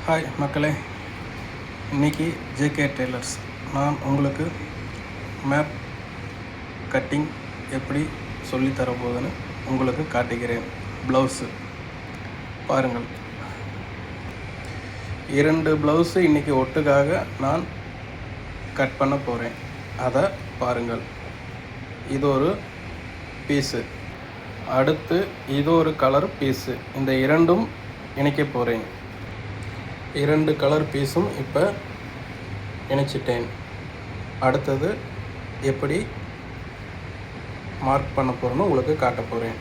Hi மக்களே, இன்றைக்கி JK tailors நான் உங்களுக்கு மேப் கட்டிங் எப்படி சொல்லித்தர போகுதுன்னு உங்களுக்கு காட்டுகிறேன். ப்ளவுஸு பாருங்கள், 2 ப்ளவுஸு இன்றைக்கி ஒட்டுக்காக நான் கட் பண்ண போகிறேன். அதை பாருங்கள். இது ஒரு பீஸு, அடுத்து இது ஒரு கலர் பீஸு. இந்த இரண்டும் இணைக்க போகிறேன். 2 கலர் பீஸும் இப்போ இணைச்சிட்டேன். அடுத்தது எப்படி மார்க் பண்ண போகிறேன்னு உங்களுக்கு காட்ட போகிறேன்.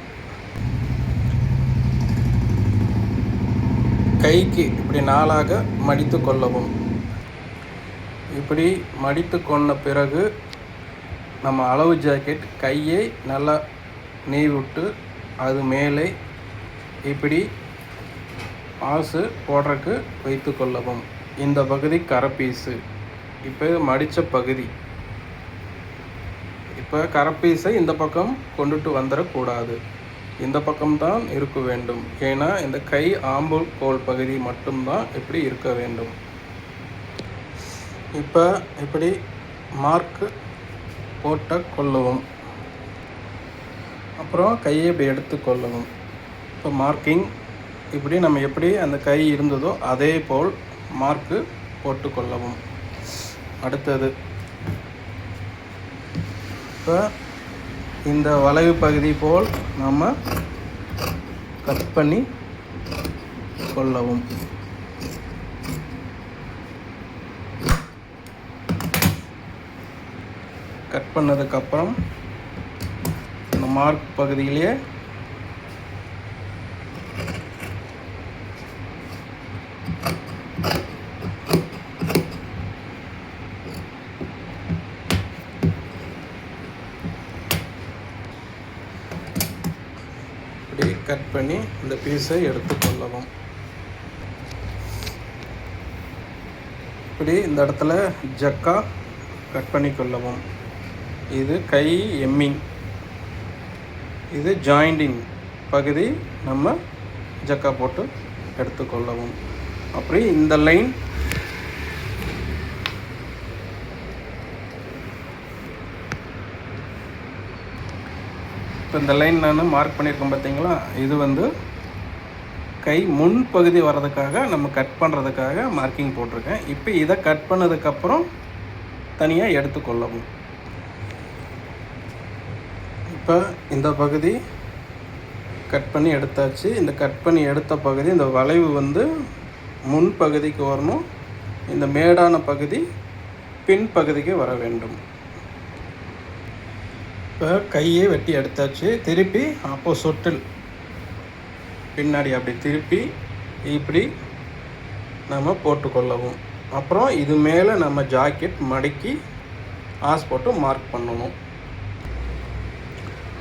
கைக்கு இப்படி 4ஆக மடித்து கொள்ளவும். இப்படி மடித்து கொண்ட பிறகு நம்ம அளவு ஜாக்கெட் கையை நல்லா நீவி விட்டு அது மேலே இப்படி ஆசு போடுறக்கு வைத்து கொள்ளவும். இந்த பகுதி கரை பீஸு, இப்போ மடித்த பகுதி. இப்போ கரை பீஸை இந்த பக்கம் கொண்டுட்டு வந்துடக்கூடாது, இந்த பக்கம்தான் இருக்க வேண்டும். ஏன்னா இந்த கை ஆம்பூல் கோல் பகுதி மட்டும்தான் இப்படி இருக்க வேண்டும். இப்போ இப்படி மார்க்கு போட்ட கொள்ளவும். அப்புறம் கையை இப்படி எடுத்து கொள்ளவும். இப்போ மார்க்கிங் இப்படி நம்ம எப்படி அந்த கை இருந்ததோ அதே போல் மார்க்கு போட்டு கொள்ளவும். அடுத்தது இப்போ இந்த வளைவு பகுதி போல் நம்ம கட் பண்ணி கொள்ளவும். கட் பண்ணதுக்கப்புறம் இந்த மார்க் பகுதியிலேயே கட் பண்ணி இந்த பீஸை எடுத்துக்கொள்ளவும். இப்படி இந்த இடத்துல ஜக்கா கட் பண்ணி கொள்ளவும். இது கை எம்மிங், இது ஜாயிண்டிங் பகுதி நம்ம ஜக்கா போட்டு எடுத்துக்கொள்ளவும். அப்படி இந்த லைன் இப்போ இந்த லைன் நான் மார்க் பண்ணியிருக்கேன் பார்த்தீங்களா, இது வந்து கை முன் பகுதி வர்றதுக்காக நம்ம கட் பண்ணுறதுக்காக மார்க்கிங் போட்டிருக்கேன். இப்போ இதை கட் பண்ணதுக்கப்புறம் தனியாக எடுத்துக்கொள்ளவும். இப்போ இந்த பகுதி கட் பண்ணி எடுத்தாச்சு. இந்த கட் பண்ணி எடுத்த பகுதி, இந்த வளைவு வந்து முன் பகுதிக்கு வரணும், இந்த மேடான பகுதி பின் பகுதிக்கு வர வேண்டும். இப்போ கையை வெட்டி எடுத்தாச்சு. திருப்பி ஆப்போசிட்டில் பின்னாடி அப்படி திருப்பி இப்படி நம்ம போட்டுக்கொள்ளவும். அப்புறம் இது மேலே நம்ம ஜாக்கெட் மடக்கி ஆஸ் போட்டு மார்க் பண்ணணும்.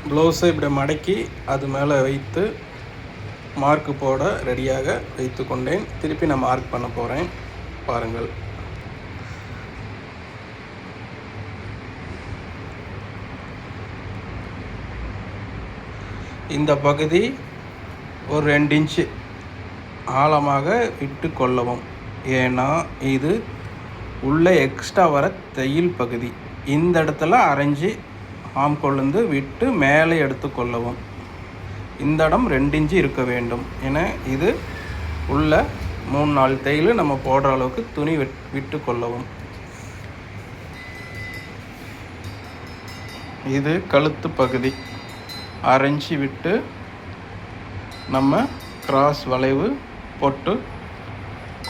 ப்ளவுஸை இப்படி மடக்கி அது மேலே வைத்து மார்க்கு போட ரெடியாக வைத்து கொண்டேன். திருப்பி நான் மார்க் பண்ண போகிறேன், பாருங்கள். இந்த பகுதி ஒரு 2 இன்ச்சு ஆழமாக விட்டு கொள்ளவும். ஏன்னா இது உள்ளே எக்ஸ்ட்ரா வர தையல் பகுதி. இந்த இடத்துல அரைஞ்சி ஆம்கொள்ளுந்து விட்டு மேலே எடுத்து கொள்ளவும். இந்த இடம் 2 இன்ச்சு இருக்க வேண்டும். ஏன்னா இது உள்ள 3-4 தையல் நம்ம போடுற அளவுக்கு துணி விட்டு கொள்ளவும். இது கழுத்து பகுதி அரைஞ்சி விட்டு நம்ம கிராஸ் வளைவு போட்டு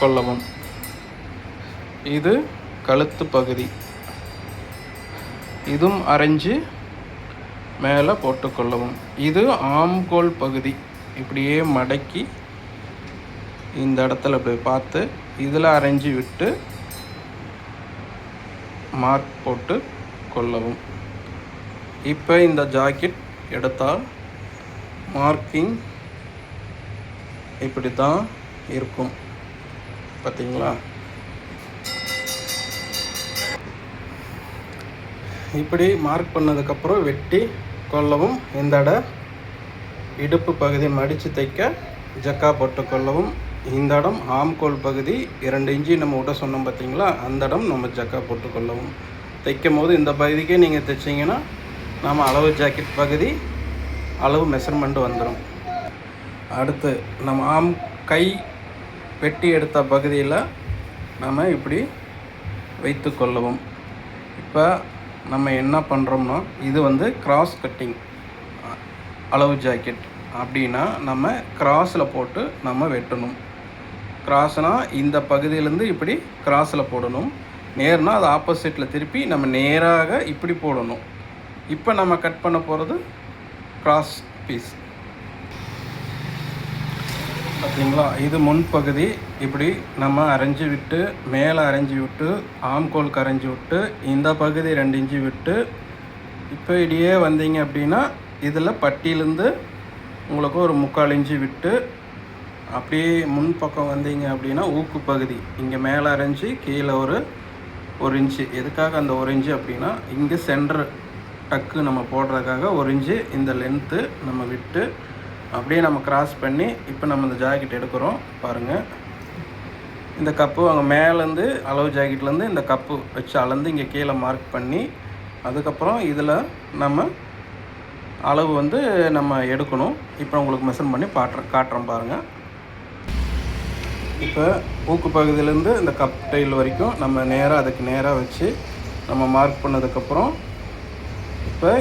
கொள்ளவும். இது கழுத்து பகுதி, இதுவும் அரைஞ்சி மேலே போட்டுக்கொள்ளவும். இது ஆம்கோல் பகுதி, இப்படியே மடக்கி இந்த இடத்துல இப்படி பார்த்து இதில் அரைஞ்சி விட்டு மார்க் போட்டு கொள்ளவும். இப்போ இந்த ஜாக்கெட் எடுத்தால் மார்க்கிங் இப்படி தான் இருக்கும், பார்த்தீங்களா? இப்படி மார்க் பண்ணதுக்கப்புறம் வெட்டி கொள்ளவும். இந்த இடுப்பு பகுதி மடித்து தைக்க ஜக்கா போட்டு கொள்ளவும். இந்த இடம் ஆம்கோல் பகுதி 2 இன்ச்சு நம்ம விட சொன்னோம் பார்த்தீங்களா, அந்த இடம் நம்ம ஜக்கா போட்டுக்கொள்ளவும். தைக்கும் போது இந்த பகுதிக்கே நீங்கள் தைச்சிங்கன்னா நம்ம அளவு ஜாக்கெட் பகுதி அளவு மெஷர்மெண்ட்டு வந்துடும். அடுத்து நம்ம கை வெட்டி எடுத்த பகுதியில் நம்ம இப்படி வைத்து கொள்ளவும். இப்போ நம்ம என்ன பண்ணுறோம்னா, இது கிராஸ் கட்டிங் அளவு ஜாக்கெட் அப்படின்னா நம்ம கிராஸில் போட்டு நம்ம வெட்டணும். கிராஸ்னால் இந்த பகுதியிலேருந்து இப்படி கிராஸில் போடணும். நேர்னால் அது ஆப்போசிட்டில் திருப்பி நம்ம நேராக இப்படி போடணும். இப்போ நம்ம கட் பண்ண போகிறது கிராஸ் பீஸ். பார்த்தீங்களா, இது முன்பகுதி இப்படி நம்ம அரைஞ்சி விட்டு மேலே அரைஞ்சி விட்டு ஆம்கோலுக்கு அரைஞ்சி விட்டு இந்த பகுதி 2 இன்ச்சு விட்டு இப்போ இடையே வந்தீங்க அப்படின்னா இதில் பட்டியிலேருந்து உங்களுக்கு ஒரு 3/4 இன்ச்சு விட்டு அப்படியே முன்பக்கம் வந்தீங்க அப்படின்னா ஊக்கு பகுதி இங்கே மேலே அரைஞ்சி கீழே ஒரு இன்ச்சு. எதுக்காக அந்த 1 இன்ச்சு அப்படின்னா இங்கே சென்டர் டக்கு நம்ம போடுறதுக்காக 1 இன்ச்சு இந்த லென்த்து நம்ம விட்டு அப்படியே நம்ம கிராஸ் பண்ணி இப்போ நம்ம இந்த ஜாக்கெட் எடுக்கிறோம். பாருங்கள், இந்த கப்பு அங்கே மேலேருந்து அளவு ஜாக்கெட்லேருந்து இந்த கப்பு வச்சு அளந்து இங்கே கீழே மார்க் பண்ணி அதுக்கப்புறம் இதில் நம்ம அளவு நம்ம எடுக்கணும். இப்போ உங்களுக்கு மெஷர் பண்ணி காட்டுறோம் பாருங்கள். இப்போ ஊக்கு பகுதியிலேருந்து இந்த கப் டைல் வரைக்கும் நம்ம நேராக அதுக்கு நேராக வச்சு நம்ம மார்க் பண்ணதுக்கப்புறம் இப்போ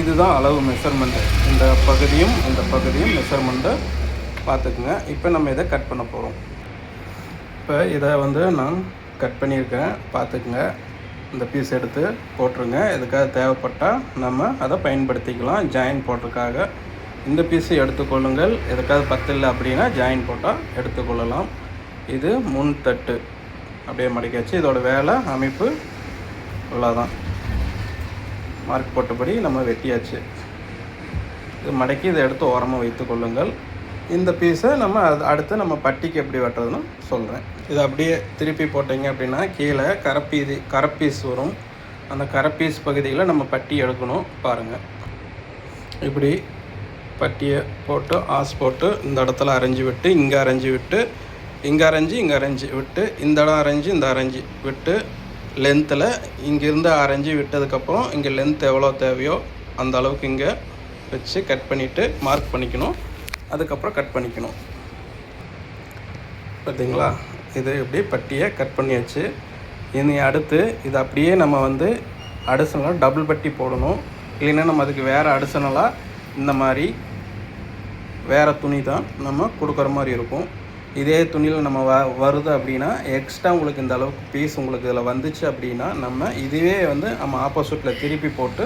இதுதான் அளவு மெஷர்மெண்ட்டு. இந்த பகுதியும் மெஷர்மெண்ட்டை பார்த்துக்குங்க. இப்போ நம்ம இதை கட் பண்ண போகிறோம். இப்போ இதை நான் கட் பண்ணியிருக்கேன், பார்த்துக்குங்க. இந்த பீஸ் எடுத்து போட்டுருங்க. இதுக்காக தேவைப்பட்டால் நம்ம அதை பயன்படுத்திக்கலாம். ஜாயின் போடுறதுக்காக இந்த பீஸு எடுத்துக்கொள்ளுங்கள். எதுக்காவது பத்தில்லை அப்படின்னா ஜாயின் போட்டால் எடுத்துக்கொள்ளலாம். இது முன் தட்டு அப்படியே மடக்கியாச்சு. இதோட வேலை அமைப்பு அவ்வளோதான். மார்க் போட்டபடி நம்ம வெட்டியாச்சு. இது மடக்கி இதை எடுத்து ஓரமாக வைத்து கொள்ளுங்கள். இந்த பீஸை நம்ம அடுத்து நம்ம பட்டிக்கு எப்படி வெட்டுறதுன்னு சொல்கிறேன். இது அப்படியே திருப்பி போட்டிங்க அப்படின்னா கீழே கரப்பீஸ் வரும். அந்த கரப்பீஸ் பகுதியில் நம்ம பட்டி எடுக்கணும். பாருங்கள், இப்படி பட்டியை போட்டு போட்டு இந்த இடத்துல அரைஞ்சி விட்டு இங்கே அரைஞ்சி விட்டு இங்கே அரைஞ்சி விட்டு இந்த இடம் அரைஞ்சி விட்டு லென்த்தில் இங்கேருந்து அரைஞ்சி விட்டதுக்கப்புறம் இங்கே லென்த் எவ்வளோ தேவையோ அந்த அளவுக்கு இங்கே வச்சு கட் பண்ணிவிட்டு மார்க் பண்ணிக்கணும். அதுக்கப்புறம் கட் பண்ணிக்கணும். பார்த்தீங்களா, இது இப்படி பட்டியை கட் பண்ணியாச்சு. இனி அடுத்து இது அப்படியே நம்ம அடிஷனலாக டபுள் பட்டி போடணும். இல்லைன்னா நம்ம அதுக்கு வேறு அடிஷனலாக இந்த மாதிரி வேறு துணி தான் நம்ம கொடுக்குற மாதிரி இருக்கும். இதே துணியில் நம்ம வருது அப்படின்னா எக்ஸ்ட்ரா உங்களுக்கு இந்த அளவுக்கு பீஸ் உங்களுக்கு இதில் வந்துச்சு அப்படின்னா நம்ம இதுவே நம்ம ஆப்போசிட்டில் திருப்பி போட்டு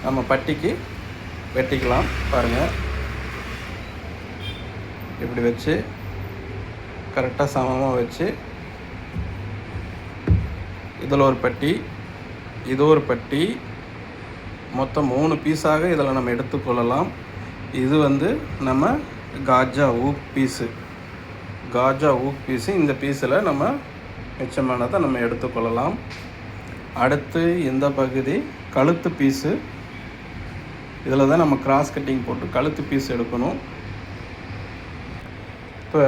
நம்ம பட்டிக்கு வெட்டிக்கலாம். பாருங்கள், இப்படி வச்சு கரெக்டாக சமமாக வச்சு இதில் ஒரு பட்டி இது ஒரு பட்டி மொத்தம் 3 பீஸாக இதில் நம்ம எடுத்துக்கொள்ளலாம். இது நம்ம காஜா ஊக் பீஸு இந்த பீஸில் நம்ம மிச்சமானதை நம்ம எடுத்துக்கொள்ளலாம். அடுத்து இந்த பகுதி கழுத்து பீஸு. இதில் தான் நம்ம கிராஸ் கட்டிங் போட்டு கழுத்து பீஸ் எடுக்கணும். இப்போ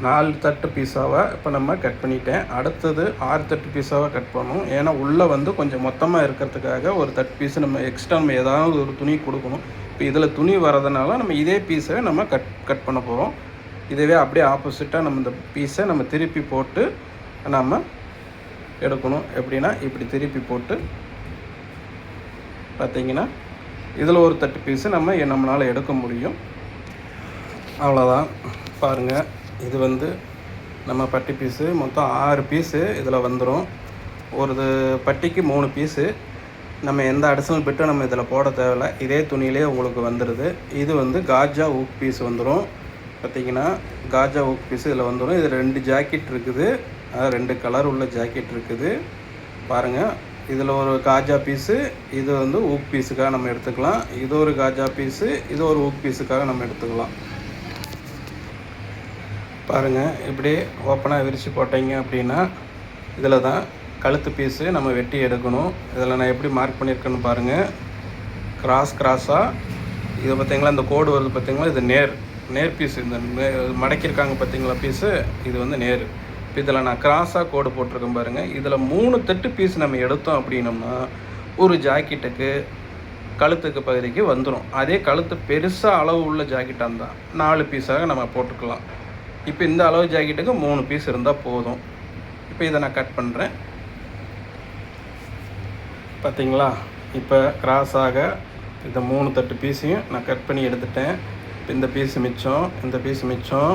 4 தட்டு பீஸாக இப்போ நம்ம கட் பண்ணிட்டேன். அடுத்தது 6 தட்டு பீஸாக கட் பண்ணணும். ஏன்னா உள்ளே கொஞ்சம் மொத்தமாக இருக்கிறதுக்காக ஒரு தட்டு பீஸு நம்ம எக்ஸ்ட்ரா நம்ம ஏதாவது ஒரு துணி கொடுக்கணும். இப்போ இதில் துணி வரதுனால நம்ம இதே பீஸை நம்ம கட் பண்ண போகிறோம். இதுவே அப்படியே ஆப்போசிட்டாக நம்ம இந்த பீஸை நம்ம திருப்பி போட்டு நம்ம எடுக்கணும். எப்படின்னா இப்படி திருப்பி போட்டு பார்த்திங்கன்னா இதில் ஒரு தட்டு பீஸு நம்மளால் எடுக்க முடியும். அவ்வளோதான். பாருங்கள், இது நம்ம பட்டி பீஸு மொத்தம் 6 பீஸு இதில் வந்துடும். ஒரு பட்டிக்கு 3 பீஸு. நம்ம எந்த அடிஷனல் பிட்டும் நம்ம இதில் போட தேவையில்லை. இதே துணியிலே உங்களுக்கு வந்துடுது. இது காஜா ஊக் பீஸ் வந்துடும். பார்த்திங்கன்னா காஜா ஊக் பீஸு இதில் வந்துடும். இது 2 ஜாக்கெட் இருக்குது, 2 கலர் உள்ள ஜாக்கெட் இருக்குது. பாருங்கள், இதில் ஒரு காஜா பீஸு, இது ஊக் பீஸுக்காக நம்ம எடுத்துக்கலாம். இது ஒரு காஜா பீஸு, இது ஒரு ஊக் பீஸுக்காக நம்ம எடுத்துக்கலாம். பாருங்கள், இப்படியே ஓப்பனாக விரித்து போட்டிங்க அப்படின்னா இதில் தான் கழுத்து பீஸு நம்ம வெட்டி எடுக்கணும். இதில் நான் எப்படி மார்க் பண்ணியிருக்கேன்னு பாருங்கள். கிராஸாக இது பார்த்திங்களா, இந்த கோடு வருது பார்த்திங்களா, இது நேர். நேர் பீஸ். இந்த மடக்கியிருக்காங்க பார்த்தீங்களா பீஸு, இது வந்து நேர். இப்போ இதில் நான் கிராஸாக கோடு போட்டிருக்கேன் பாருங்கள். இதில் 3 தட்டு பீஸ் நம்ம எடுத்தோம் அப்படின்னோம்னா ஒரு ஜாக்கெட்டுக்கு கழுத்துக்கு பகுதிக்கு வந்துடும். அதே கழுத்து பெருசாக அளவு உள்ள ஜாக்கெட்டாக இருந்தால் 4 பீஸாக நம்ம போட்டுக்கலாம். இப்போ இந்த அளவு ஜாக்கெட்டுக்கு 3 பீஸ் இருந்தால் போதும். இப்போ இதை நான் கட் பண்ணுறேன். பார்த்தீங்களா, இப்போ கிராஸாக இந்த 3 தட்டு பீஸையும் நான் கட் பண்ணி எடுத்துட்டேன். இந்த பீஸ் மிச்சம், இந்த பீஸ் மிச்சம்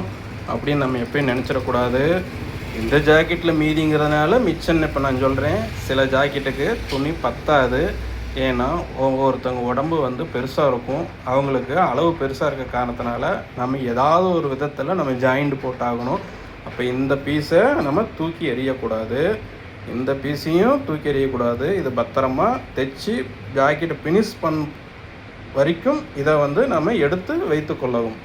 அப்படின்னு நம்ம எப்பயும் நினச்சிடக்கூடாது. இந்த ஜாக்கெட்டில் மீதிங்கிறதுனால மிச்சம்னு இப்போ நான் சொல்கிறேன். சில ஜாக்கெட்டுக்கு துணி பத்தாது. ஏன்னா ஒவ்வொருத்தவங்க உடம்பு வந்து பெருசாக இருக்கும். அவங்களுக்கு அளவு பெருசாக இருக்க காரணத்தினால நம்ம ஏதாவது ஒரு விதத்தில் நம்ம ஜாயிண்ட் போட்டாகணும். அப்போ இந்த பீஸை நம்ம தூக்கி எறியக்கூடாது, இந்த பீஸையும் தூக்கி எறியக்கூடாது. இது பத்திரமா தைச்சி ஜாக்கெட்டு ஃபினிஷ் வரைக்கும் இதை வந்து நம்ம எடுத்து வைத்து கொள்ளவும்.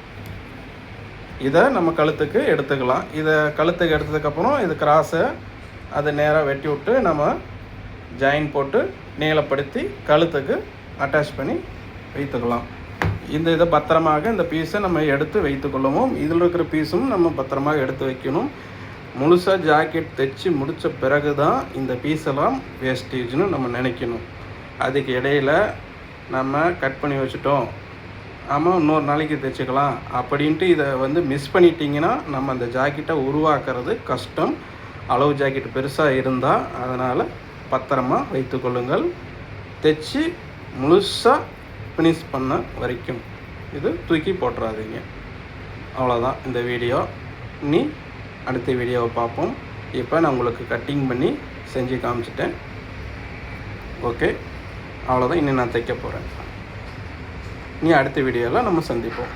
இதை நம்ம கழுத்துக்கு எடுத்துக்கலாம். இதை கழுத்துக்கு எடுத்ததுக்கப்புறம் இது கிராஸை அதை நேராக வெட்டி விட்டு நம்ம ஜாயின் போட்டு நீளப்படுத்தி கழுத்துக்கு அட்டாச் பண்ணி வைத்துக்கலாம். இதை பத்திரமாக இந்த பீஸை நம்ம எடுத்து வைத்துக்கொள்ளவும். இதில் இருக்கிற பீஸும் நம்ம பத்திரமாக எடுத்து வைக்கணும். முழுசாக ஜாக்கெட் தைச்சி முடித்த பிறகு தான் இந்த பீஸெல்லாம் வேஸ்டேஜ்னு நம்ம நினைக்கணும். அதுக்கு இடையில் நம்ம கட் பண்ணி வச்சுட்டோம், ஆமாம் இன்னொரு நாளைக்கு தைச்சிக்கலாம் அப்படின்ட்டு இதை வந்து மிஸ் பண்ணிட்டீங்கன்னா நம்ம அந்த ஜாக்கெட்டை உருவாக்குறது கஷ்டம். அளவு ஜாக்கெட் பெருசாக இருந்தால் அதனால் பத்திரமா வைத்துக்கொள்ளுங்கள். தைச்சி முழுசாக ஃபினிஷ் பண்ண வரைக்கும் இது தூக்கி போட்டுறாதீங்க. அவ்வளோதான் இந்த வீடியோ. இனி அடுத்த வீடியோவை பார்ப்போம். இப்போ நான் உங்களுக்கு கட்டிங் பண்ணி செஞ்சு காமிச்சிட்டேன். ஓகே, அவ்வளோதான். இன்னும் நான் தைக்க போகிறேன். இனி அடுத்த வீடியோவில் நம்ம சந்திப்போம்.